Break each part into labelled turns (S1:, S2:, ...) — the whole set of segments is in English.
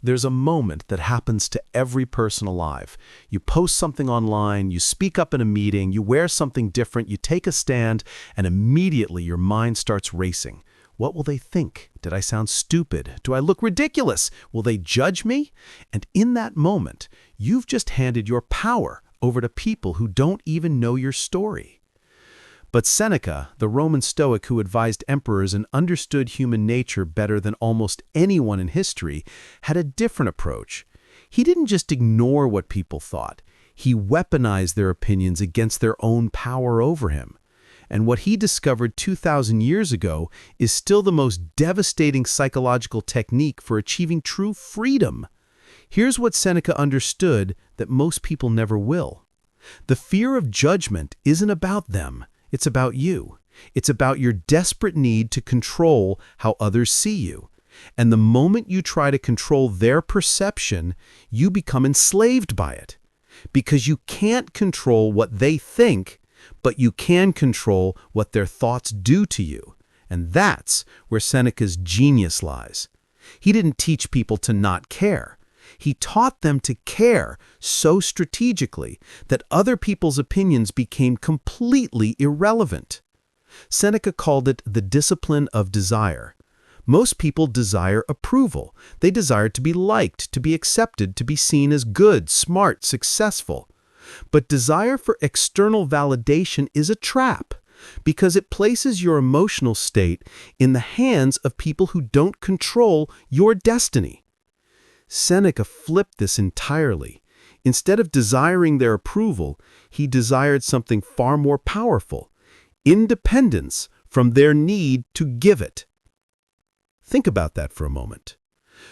S1: There's a moment that happens to every person alive. You post something online, you speak up in a meeting, you wear something different, you take a stand, and immediately your mind starts racing. What will they think? Did I sound stupid? Do I look ridiculous? Will they judge me? And in that moment, you've just handed your power over to people who don't even know your story. But Seneca, the Roman Stoic who advised emperors and understood human nature better than almost anyone in history, had a different approach. He didn't just ignore what people thought. He weaponized their opinions against their own power over him. And what he discovered 2,000 years ago is still the most devastating psychological technique for achieving true freedom. Here's what Seneca understood that most people never will. The fear of judgment isn't about them. It's about you. It's about your desperate need to control how others see you. And the moment you try to control their perception, you become enslaved by it. Because you can't control what they think, but you can control what their thoughts do to you. And that's where Seneca's genius lies. He didn't teach people to not care. He taught them to care so strategically that other people's opinions became completely irrelevant. Seneca called it the discipline of desire. Most people desire approval. They desire to be liked, to be accepted, to be seen as good, smart, successful. But desire for external validation is a trap because it places your emotional state in the hands of people who don't control your destiny. Seneca flipped this entirely. Instead of desiring their approval, he desired something far more powerful: independence from their need to give it. Think about that for a moment.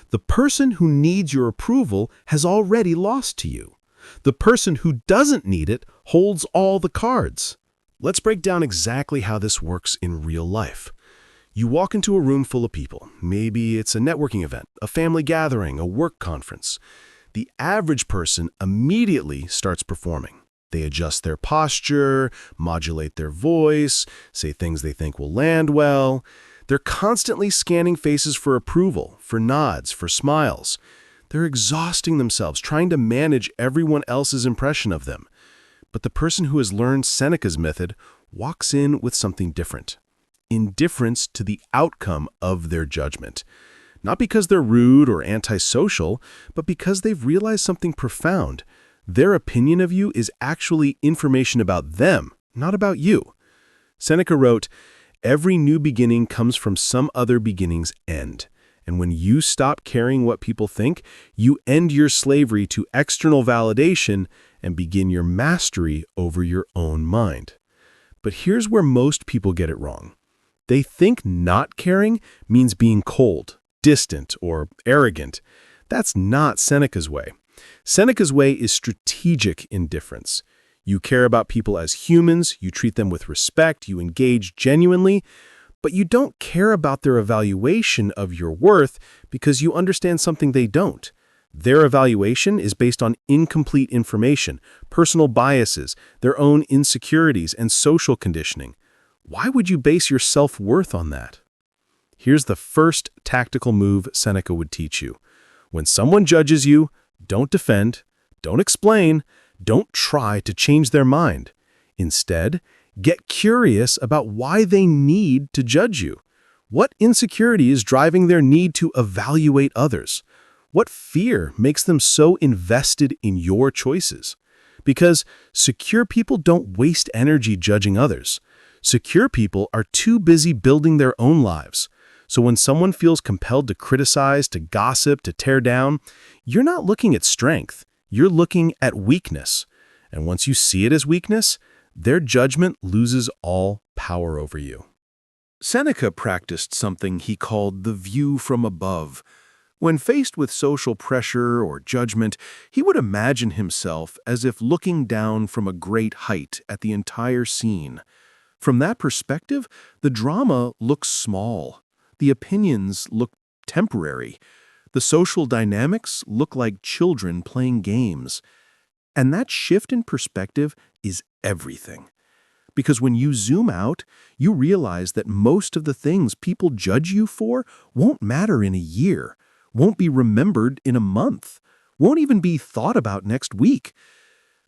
S1: The person who needs your approval has already lost to you. The person who doesn't need it holds all the cards.
S2: Let's break down exactly how this works in real life. You walk into a room full of people. Maybe it's a networking event, a family gathering, a work conference. The average person immediately starts performing. They adjust their posture, modulate their voice, say things they think will land well. They're constantly scanning faces for approval, for nods, for smiles. They're exhausting themselves trying to manage everyone else's impression of them. But the person who has learned Seneca's method walks in with something different: indifference to the outcome of their judgment. Not because they're rude or antisocial, but because they've realized something profound. Their opinion of you is actually information about them, not about you. Seneca wrote, "Every new beginning comes from some other beginning's end. And when you stop caring what people think, you end your slavery to external validation and begin your mastery over your own mind." But here's where most people get it wrong. They think not caring means being cold, distant, or arrogant. That's not Seneca's way. Seneca's way is strategic indifference. You care about people as humans, you treat them with respect, you engage genuinely, but you don't care about their evaluation of your worth because you understand something they don't. Their evaluation is based on incomplete information, personal biases, their own insecurities, and social conditioning. Why would you base your self-worth on that? Here's the first tactical move Seneca would teach you. When someone judges you, don't defend, don't explain, don't try to change their mind. Instead, get curious about why they need to judge you. What insecurity is driving their need to evaluate others? What fear makes them so invested in your choices? Because secure people don't waste energy judging others. Secure people are too busy building their own lives. So when someone feels compelled to criticize, to gossip, to tear down, you're not looking at strength. You're looking at weakness. And once you see it as weakness, their judgment loses all power over you. Seneca practiced something he called the view from above. When faced with social pressure or judgment, he would imagine himself as if looking down from a great height at the entire scene. From that perspective, the drama looks small. The opinions look temporary. The social dynamics look like children playing games. And that shift in perspective is everything. Because when you zoom out, you realize that most of the things people judge you for won't matter in a year, won't be remembered in a month, won't even be thought about next week.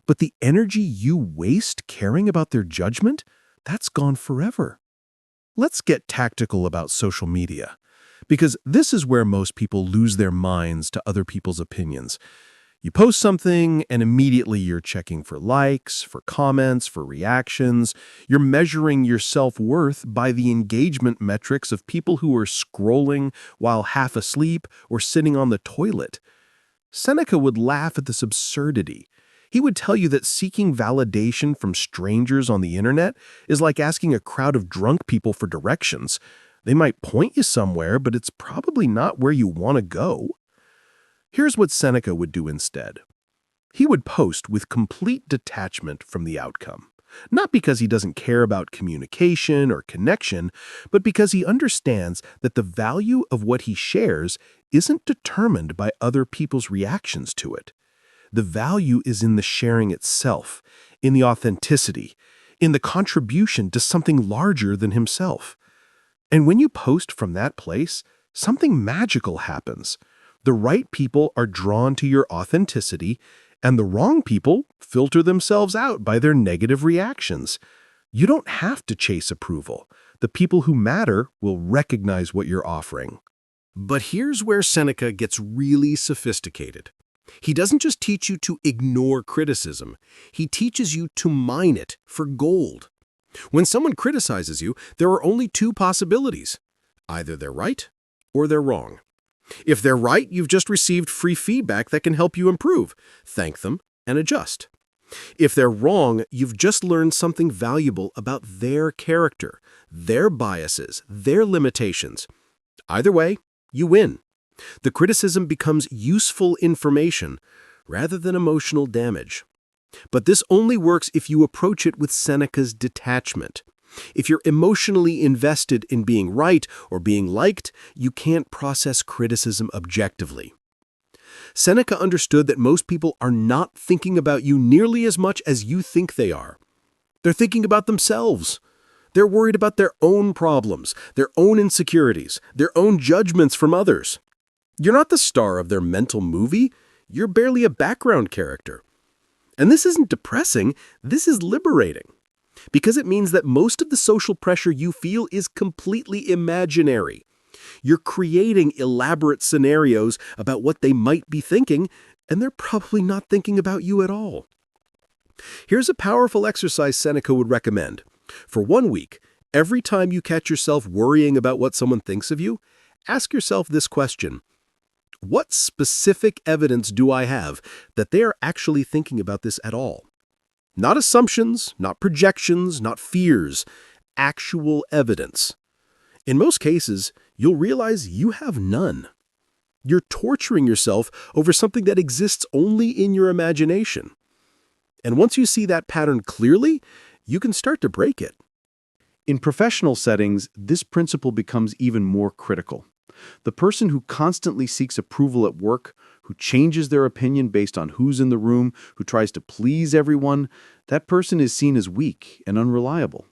S2: But the energy you waste caring about their judgment, that's gone forever. Let's get tactical about social media, because this is where most people lose their minds to other people's opinions. You post something, and immediately you're checking for likes, for comments, for reactions. You're measuring your self-worth by the engagement metrics of people who are scrolling while half asleep or sitting on the toilet. Seneca would laugh at this absurdity. He would tell you that seeking validation from strangers on the internet is like asking a crowd of drunk people for directions. They might point you somewhere, but it's probably not where you want to go. Here's what Seneca would do instead. He would post with complete detachment from the outcome, not because he doesn't care about communication or connection, but because he understands that the value of what he shares isn't determined by other people's reactions to it. The value is in the sharing itself, in the authenticity, in the contribution to something larger than himself. And when you post from that place, something magical happens. The right people are drawn to your authenticity, and the wrong people filter themselves out by their negative reactions. You don't have to chase approval. The people who matter will recognize what you're offering. But here's where Seneca gets really sophisticated. He doesn't just teach you to ignore criticism. He teaches you to mine it for gold. When someone criticizes you, there are only two possibilities. Either they're right or they're wrong. If they're right, you've just received free feedback that can help you improve. Thank them and adjust. If they're wrong, you've just learned something valuable about their character, their biases, their limitations. Either way, you win. The criticism becomes useful information rather than emotional damage. But this only works if you approach it with Seneca's detachment. If you're emotionally invested in being right or being liked, you can't process criticism objectively. Seneca understood that most people are not thinking about you nearly as much as you think they are. They're thinking about themselves. They're worried about their own problems, their own insecurities, their own judgments from others. You're not the star of their mental movie. You're barely a background character. And this isn't depressing. This is liberating. Because it means that most of the social pressure you feel is completely imaginary. You're creating elaborate scenarios about what they might be thinking, and they're probably not thinking about you at all. Here's a powerful exercise Seneca would recommend. For 1 week, every time you catch yourself worrying about what someone thinks of you, ask yourself this question. What specific evidence do I have that they are actually thinking about this at all? Not assumptions, not projections, not fears, actual evidence. In most cases, you'll realize you have none. You're torturing yourself over something that exists only in your imagination. And once you see that pattern clearly, you can start to break it.
S1: In professional settings, this principle becomes even more critical. The person who constantly seeks approval at work, who changes their opinion based on who's in the room, who tries to please everyone, that person is seen as weak and unreliable.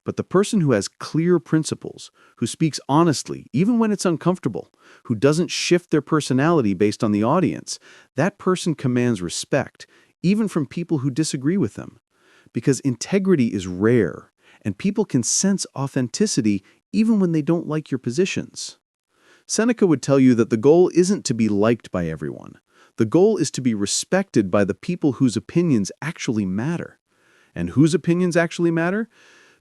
S1: But the person who has clear principles, who speaks honestly, even when it's uncomfortable, who doesn't shift their personality based on the audience, that person commands respect, even from people who disagree with them. Because integrity is rare, and people can sense authenticity even when they don't like your positions. Seneca would tell you that the goal isn't to be liked by everyone. The goal is to be respected by the people whose opinions actually matter. And whose opinions actually matter?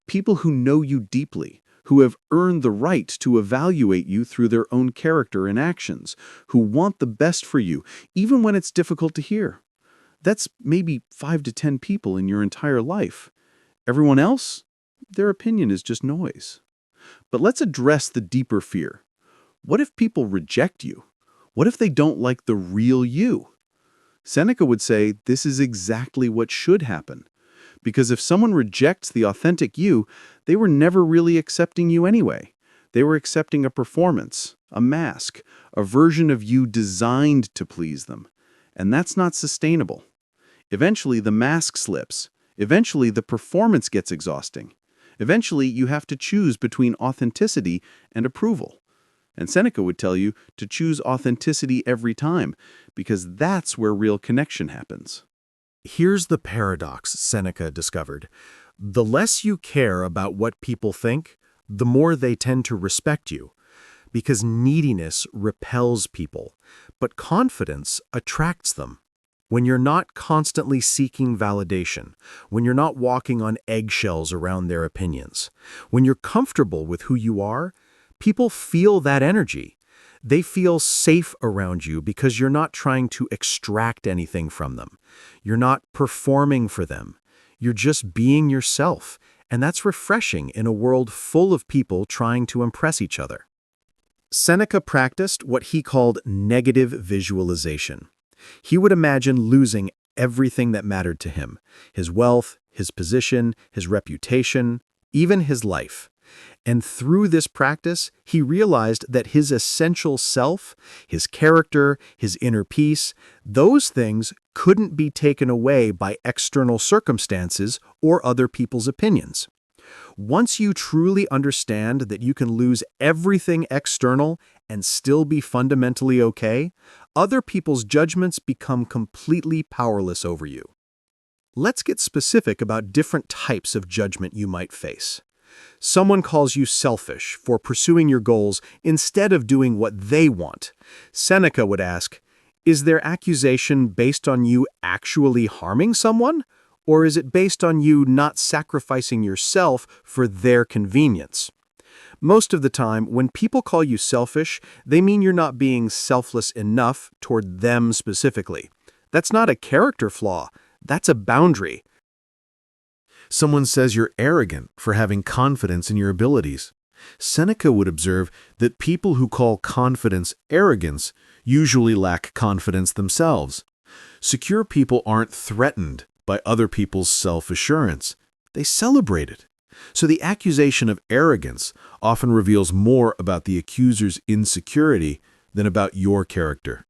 S1: People who know you deeply, who have earned the right to evaluate you through their own character and actions, who want the best for you, even when it's difficult to hear. That's maybe 5 to 10 people in your entire life. Everyone else? Their opinion is just noise. But let's address the deeper fear. What if people reject you? What if they don't like the real you? Seneca would say this is exactly what should happen. Because if someone rejects the authentic you, they were never really accepting you anyway. They were accepting a performance, a mask, a version of you designed to please them. And that's not sustainable. Eventually, the mask slips. Eventually, the performance gets exhausting. Eventually, you have to choose between authenticity and approval.
S3: And Seneca would tell you to choose authenticity every time, because that's where real connection happens.
S2: Here's the paradox Seneca discovered. The less you care about what people think, the more they tend to respect you. Because neediness repels people, but confidence attracts them. When you're not constantly seeking validation, when you're not walking on eggshells around their opinions, when you're comfortable with who you are, people feel that energy. They feel safe around you because you're not trying to extract anything from them. You're not performing for them. You're just being yourself, and that's refreshing in a world full of people trying to impress each other. Seneca practiced what he called negative visualization. He would imagine losing everything that mattered to him: his wealth, his position, his reputation, even his life. And through this practice, he realized that his essential self, his character, his inner peace, those things couldn't be taken away by external circumstances or other people's opinions. Once you truly understand that you can lose everything external and still be fundamentally okay, other people's judgments become completely powerless over you. Let's get specific about different types of judgment you might face. Someone calls you selfish for pursuing your goals instead of doing what they want. Seneca would ask, is their accusation based on you actually harming someone? Or is it based on you not sacrificing yourself for their convenience? Most of the time, when people call you selfish, they mean you're not being selfless enough toward them specifically. That's not a character flaw. That's a boundary.
S1: Someone says you're arrogant for having confidence in your abilities. Seneca would observe that people who call confidence arrogance usually lack confidence themselves. Secure people aren't threatened by other people's self-assurance. They celebrate it. So the accusation of arrogance often reveals more about the accuser's insecurity than about your character.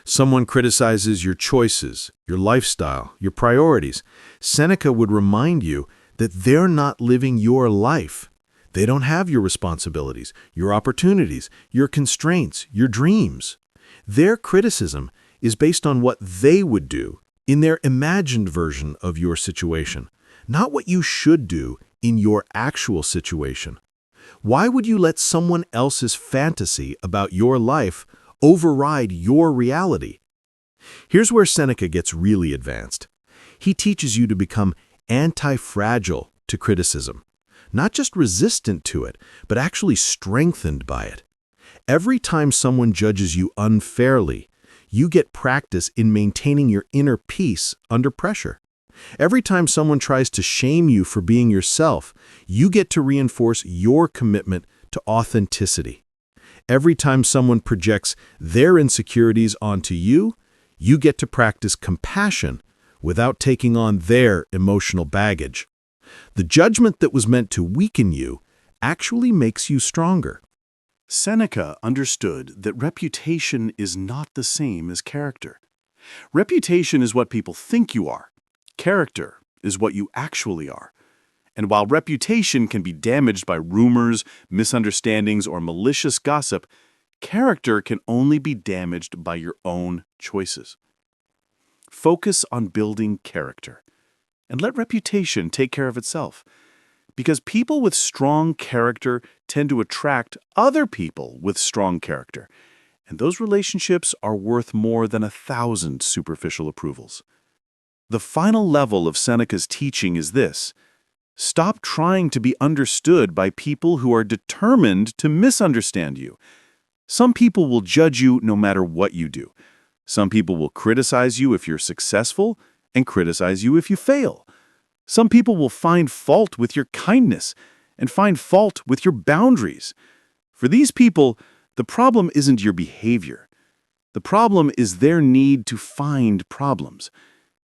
S1: Someone criticizes your choices, your lifestyle, your priorities. Seneca would remind you that they're not living your life. They don't have your responsibilities, your opportunities, your constraints, your dreams. Their criticism is based on what they would do in their imagined version of your situation, not what you should do in your actual situation. Why would you let someone else's fantasy about your life override your reality? Here's where Seneca gets really advanced. He teaches you to become anti-fragile to criticism, not just resistant to it, but actually strengthened by it. Every time someone judges you unfairly, you get practice in maintaining your inner peace under pressure. Every time someone tries to shame you for being yourself, you get to reinforce your commitment to authenticity. Every time someone projects their insecurities onto you, you get to practice compassion without taking on their emotional baggage. The judgment that was meant to weaken you actually makes you stronger.
S3: Seneca understood that reputation is not the same as character. Reputation is what people think you are. Character is what you actually are. And while reputation can be damaged by rumors, misunderstandings, or malicious gossip, character can only be damaged by your own choices. Focus on building character, and let reputation take care of itself. Because people with strong character tend to attract other people with strong character, and those relationships are worth more than 1,000 superficial approvals. The final level of Seneca's teaching is this: stop trying to be understood by people who are determined to misunderstand you. Some people will judge you no matter what you do. Some people will criticize you if you're successful and criticize you if you fail. Some people will find fault with your kindness and find fault with your boundaries. For these people, the problem isn't your behavior. The problem is their need to find problems.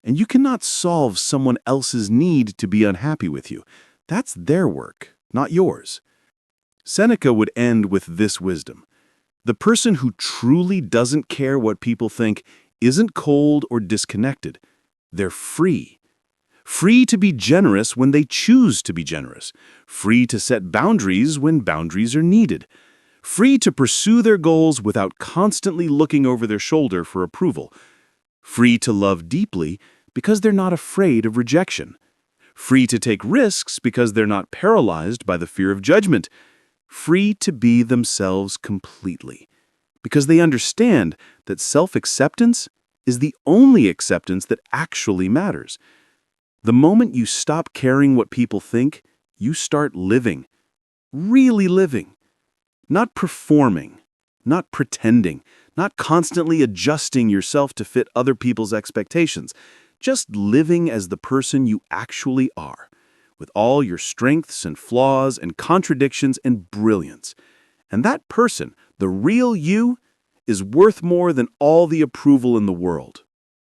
S3: And you cannot solve someone else's need to be unhappy with you. That's their work, not yours. Seneca would end with this wisdom: the person who truly doesn't care what people think isn't cold or disconnected. They're free. Free to be generous when they choose to be generous. Free to set boundaries when boundaries are needed. free to pursue their goals without constantly looking over their shoulder for approval, free to love deeply because they're not afraid of rejection, free to take risks because they're not paralyzed by the fear of judgment, free to be themselves completely, because they understand that self-acceptance is the only acceptance that actually matters. The moment you stop caring what people think, you start living, really living, not performing, not pretending, not constantly adjusting yourself to fit other people's expectations, just living as the person you actually are, with all your strengths and flaws and contradictions and brilliance. And that person, the real you, is worth more than all the approval in the world.